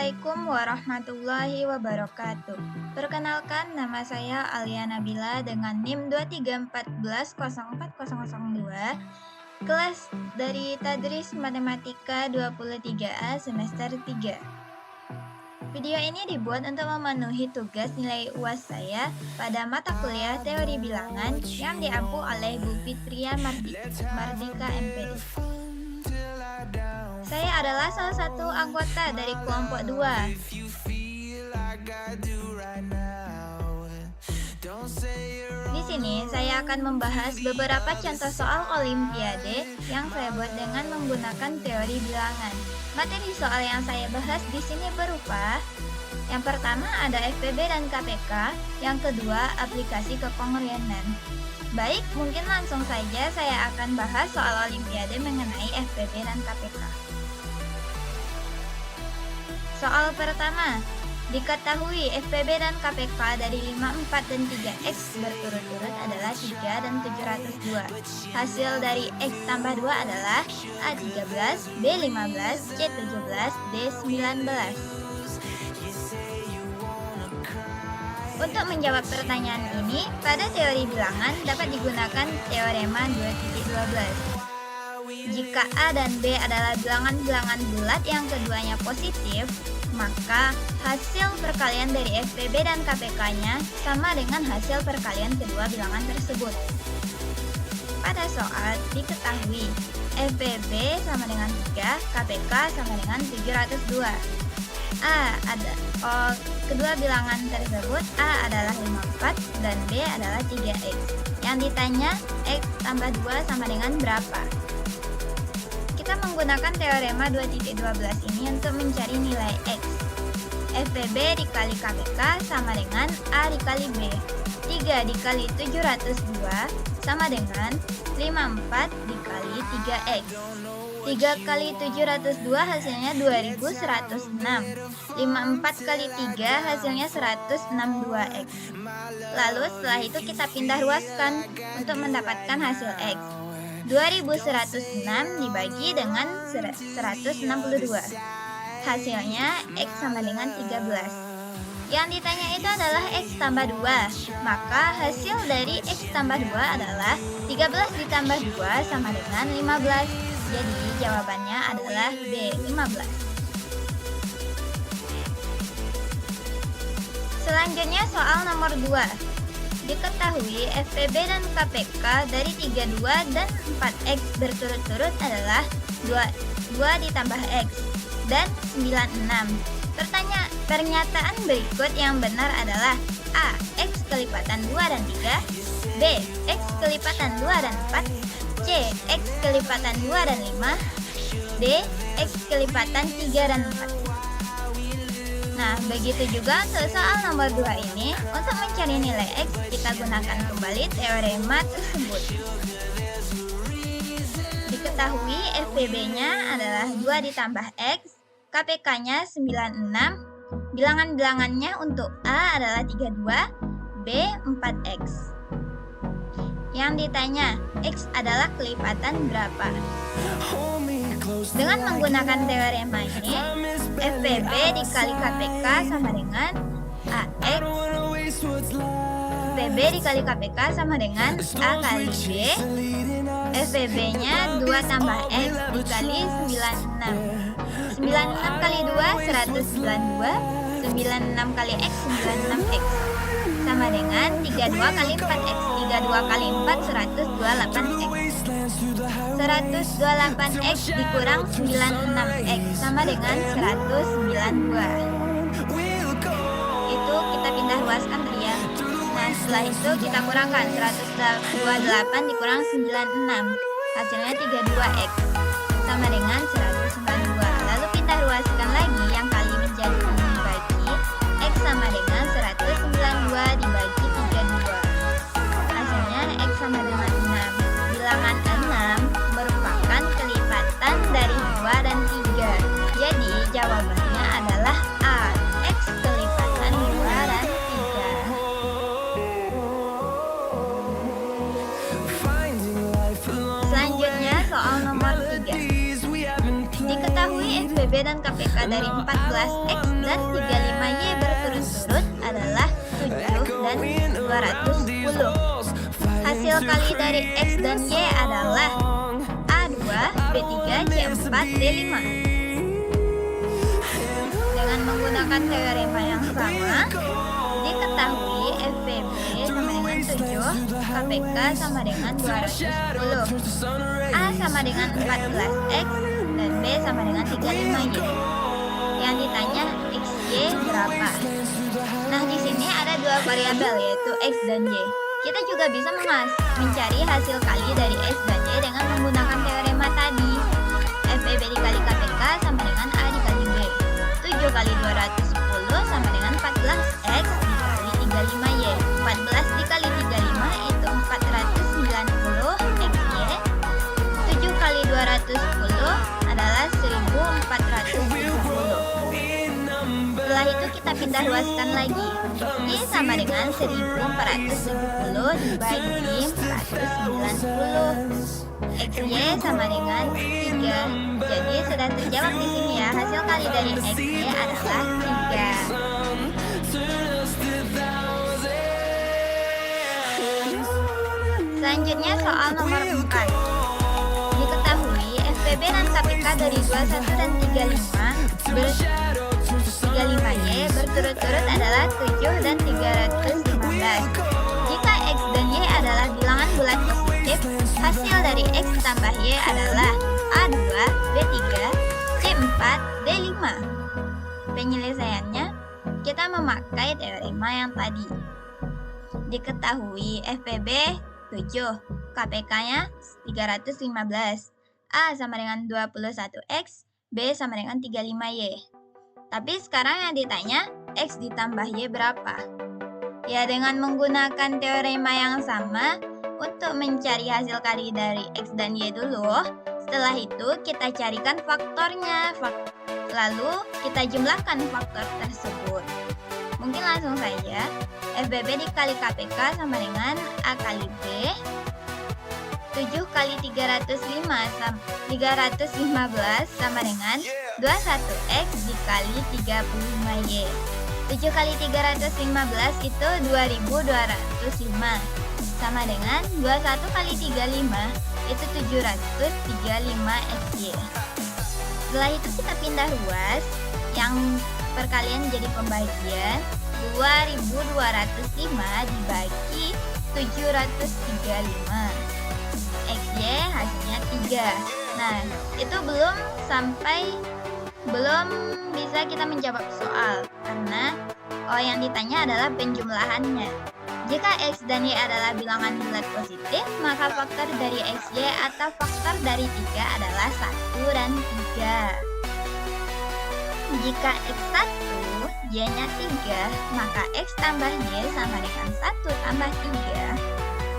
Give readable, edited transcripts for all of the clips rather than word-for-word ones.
Assalamualaikum warahmatullahi wabarakatuh. Perkenalkan, nama saya Alia Nabila dengan NIM 234104002, kelas dari Tadris Matematika 23A semester 3. Video ini dibuat untuk memenuhi tugas nilai UAS saya pada mata kuliah Teori Bilangan yang diampu oleh Bu Fitria Mardika MPD. Saya adalah salah satu anggota dari kelompok 2. Di sini saya akan membahas beberapa contoh soal olimpiade yang saya buat dengan menggunakan teori bilangan. Materi soal yang saya bahas di sini berupa: yang pertama ada FPB dan KPK, yang kedua aplikasi kekongruenan. Baik, mungkin langsung saja saya akan bahas soal olimpiade mengenai FPB dan KPK. Soal pertama, diketahui FPB dan KPK dari 5, 4, dan 3X berturut-turut adalah 3 dan 702. Hasil dari X tambah 2 adalah A13, B15, C17, D19. Untuk menjawab pertanyaan ini, pada teori bilangan dapat digunakan teorema 2.12. Jika A dan B adalah bilangan-bilangan bulat yang keduanya positif, maka hasil perkalian dari FPB dan KPK-nya sama dengan hasil perkalian kedua bilangan tersebut. Pada soal diketahui FPB sama dengan 3, KPK sama dengan 702. Kedua bilangan tersebut A adalah 54 dan B adalah 3X. Yang ditanya X tambah 2 sama dengan berapa? Kita menggunakan teorema 2.12 ini untuk mencari nilai X. FPB dikali KPK sama dengan A dikali B. 3 dikali 702 sama dengan 54 dikali 3X. 3 kali 702 hasilnya 2106. 54 kali 3 hasilnya 162X. Lalu setelah itu kita pindah ruaskan untuk mendapatkan hasil X. 2106 dibagi dengan 162. Hasilnya X sama dengan 13. Yang ditanya itu adalah X tambah 2. Maka hasil dari X tambah 2 adalah 13 ditambah 2 sama dengan 15. Jadi jawabannya adalah B, 15. Selanjutnya soal nomor 2. Diketahui FPB dan KPK dari 32 dan 4X berturut-turut adalah 2 ditambah X dan 96. Pernyataan berikut yang benar adalah A. X kelipatan 2 dan 3, B. X kelipatan 2 dan 4, C. X kelipatan 2 dan 5, D. X kelipatan 3 dan 4. Nah, begitu juga untuk soal nomor 2 ini. Untuk mencari nilai X, kita gunakan kembali teorema tersebut. Diketahui FPB-nya adalah 2 ditambah X, KPK-nya 96, bilangan-bilangannya untuk A adalah 32, B 4X. Yang ditanya, X adalah kelipatan berapa? Dengan menggunakan teorema ini, FPB dikali KPK sama dengan AX. FPB dikali KPK sama dengan A kali B. FPB-nya 2 tambah X dikali 96. 96 kali 2, 192. 96 kali X, 96X. Sama dengan 32 kali 4X. 32 kali 4, 128X. 128X dikurang 96X sama dengan 192. Itu kita pindah ruaskan tadi ya. Nah, setelah itu kita kurangkan 128 dikurang 96. Hasilnya 32X sama dengan 192. Lalu pindah ruaskan lagi yang kali menjadi dibagi. X sama dengan 192 dibagi 32. Hasilnya X sama dengan 6. Bilangan 6 merupakan kelipatan dari 2 dan 3. Jadi jawabannya adalah A. X kelipatan 2 dan 3. Selanjutnya soal nomor 3. Diketahui FVB dan KPK dari 14X dan 35Y berturut-turut adalah 7 dan 210. Hasil kali dari X dan Y adalah A2, B3, C4, D5. Dengan menggunakan teorema yang sama, diketahui FVB sama dengan 7, KPK sama dengan 210, A sama dengan 14X, dan B sama dengan 35Y. Yang ditanya XY berapa? Nah, di sini ada dua variabel yaitu X dan Y. Kita juga bisa mencari hasil kali dari X dan Y dengan menggunakan teorema tadi. FVB dikali KPK sama dengan A dikali B. 7 kali 210 sama dengan 14X dikali 35Y. 14 dikali 35 itu 490 XY. 7 kali 210 adalah 1430. Setelah itu kita pindah luaskan lagi. Y sama dengan 1470 dibagi 490. XY sama dengan 3. Jadi sudah terjawab di sini ya. Hasil kali dari XY adalah 3. Selanjutnya soal nomor 4. Diketahui FVB dan KPK dari 21 dan 35Y berturut-turut adalah 7 dan 315. Jika X dan Y adalah bilangan bulat positif, hasil dari X tambah Y adalah A2, B3, C4, D5. Penyelesaiannya, kita memakai teorema yang tadi. Diketahui FVB 7, KPK-nya 315, A sama dengan 21X, B sama dengan 35Y. Tapi sekarang yang ditanya, X ditambah Y berapa? Ya, dengan menggunakan teorema yang sama, untuk mencari hasil kali dari X dan Y dulu. Setelah itu kita carikan faktornya, lalu kita jumlahkan faktor tersebut. Mungkin langsung saja, FVB dikali KPK sama dengan A kali B. 7 kali 315 sama dengan 21X dikali 35Y. 7 kali 315 itu 2205 sama dengan 21 kali 35 itu 735 XY. Setelah itu kita pindah ruas, yang perkalian jadi pembagian. 2205 dibagi 735. XY hasilnya 3. Nah, itu belum bisa kita menjawab soal karena yang ditanya adalah penjumlahannya. Jika X dan Y adalah bilangan bulat positif, maka faktor dari XY atau faktor dari 3 adalah 1 dan 3. Jika X 1, Y-nya 3, maka X tambah Y sama dengan 1 tambah 3,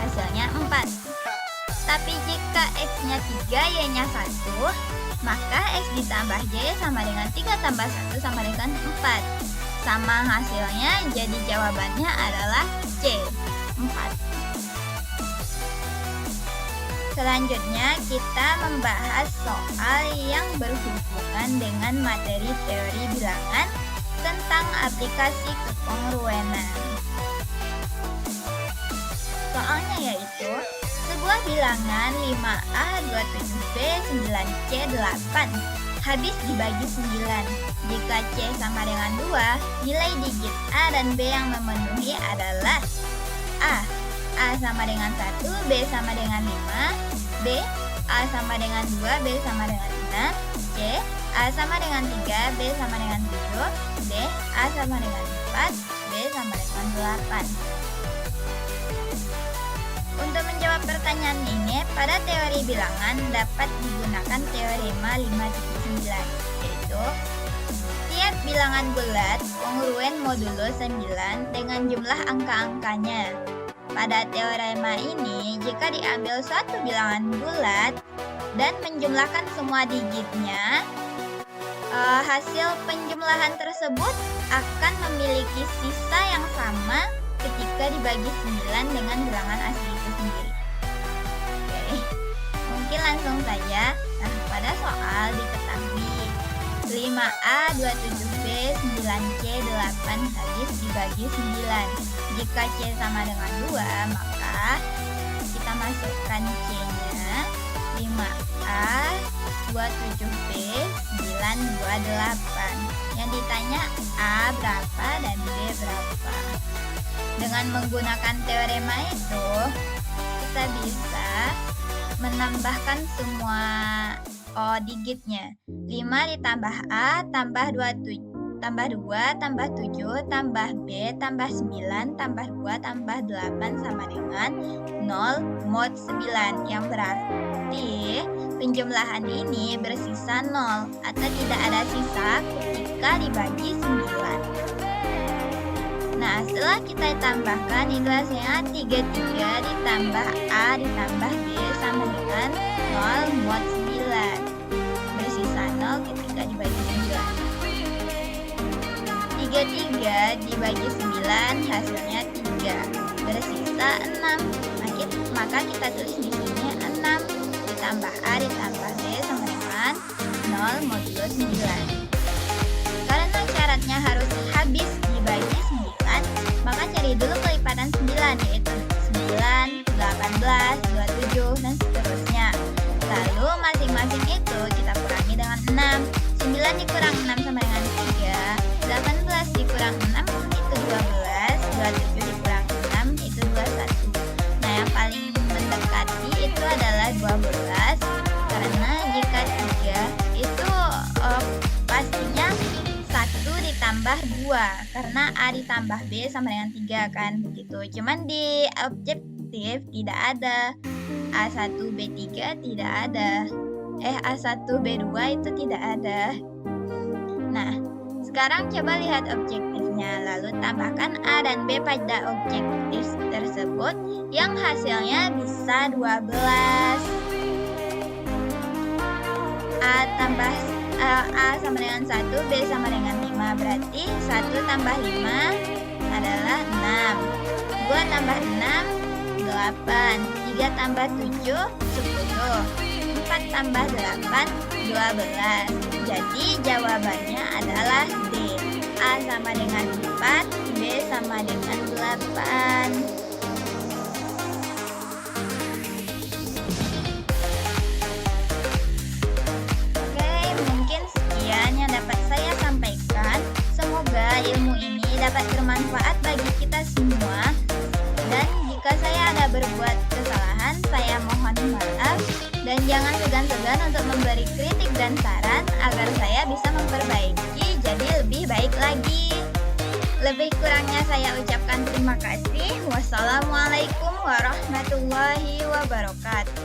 hasilnya 4. Tapi jika X-nya 3, Y-nya 1, maka X ditambah Y sama dengan 3 tambah 1 sama dengan 4. Sama hasilnya, jadi jawabannya adalah C, 4. Selanjutnya kita membahas soal yang berhubungan dengan materi teori bilangan tentang aplikasi kekongruenan. Soalnya yaitu sebuah bilangan 5A, 27B, 9C, 8 habis dibagi 9. Jika C sama dengan 2, nilai digit A dan B yang memenuhi adalah A sama dengan 1, B sama dengan 5, B, A sama dengan 2, B sama dengan 6, C, A sama dengan 3, B sama dengan 7, D, A sama dengan 4, B sama dengan 8. Untuk menjawab pertanyaan ini, pada teori bilangan dapat digunakan teorema 5.9, yaitu tiap bilangan bulat kongruen modulo 9 dengan jumlah angka-angkanya. Pada teorema ini, jika diambil suatu bilangan bulat dan menjumlahkan semua digitnya, hasil penjumlahan tersebut akan memiliki sisa yang sama ketika dibagi 9 dengan bilangan asli itu sendiri. Oke, mungkin langsung saja. Nah, pada soal diketahui 5A 27B 9C 8 habis dibagi 9. Jika C sama dengan 2, maka kita masukkan C-nya 5A 27B 928. Yang ditanya A berapa dan B berapa. Dengan menggunakan teorema itu, kita bisa menambahkan semua digitnya. 5 ditambah A tambah 2 tambah 7 tambah B tambah 9 tambah 2 tambah 8 sama dengan 0 mod 9, yang berarti penjumlahan ini bersisa 0 atau tidak ada sisa ketika dibagi 9. Nah, setelah kita tambahkan, itu hasilnya 33 ditambah A ditambah B sama dengan 0 mod 9. Bersisa 0 ketika dibagi 9. 33 dibagi 9 hasilnya 3. Bersisa 6. Maka kita tulis di sini 6 ditambah A ditambah B sama dengan 0 modulo 9. Karena syaratnya harus habis dibagi 9, maka cari dulu kelipatan 9, yaitu 9, 18, 27, dan seterusnya. Lalu masing-masing itu kita kurangi dengan 6. 9 dikurang 6 sama dengan 3. 18 dikurang 6 itu 12. 27 dikurang 6 itu 21. Nah, yang paling mendekati itu adalah 12. Karena jika 3 itu pastinya 1 ditambah 2, karena A ditambah B sama dengan 3 kan, begitu. Cuman di objektif tidak ada. A1B3 tidak ada. A1B2 itu tidak ada. Nah, sekarang coba lihat objektifnya, lalu tambahkan A dan B pada objektif tersebut yang hasilnya bisa 12. A sama dengan 1, B sama dengan 5, berarti 1 tambah 5 adalah 6. 2 tambah 6, 8. 3 tambah 7, 10. 4 tambah 8, 12. Jadi jawabannya adalah D. A sama dengan 4, B sama dengan 8. Yang dapat saya sampaikan. Semoga ilmu ini dapat bermanfaat bagi kita semua. Dan jika saya ada berbuat kesalahan, saya mohon maaf. Dan jangan segan-segan untuk memberi kritik dan saran agar saya bisa memperbaiki jadi lebih baik lagi. Lebih kurangnya saya ucapkan terima kasih. Wassalamualaikum warahmatullahi wabarakatuh.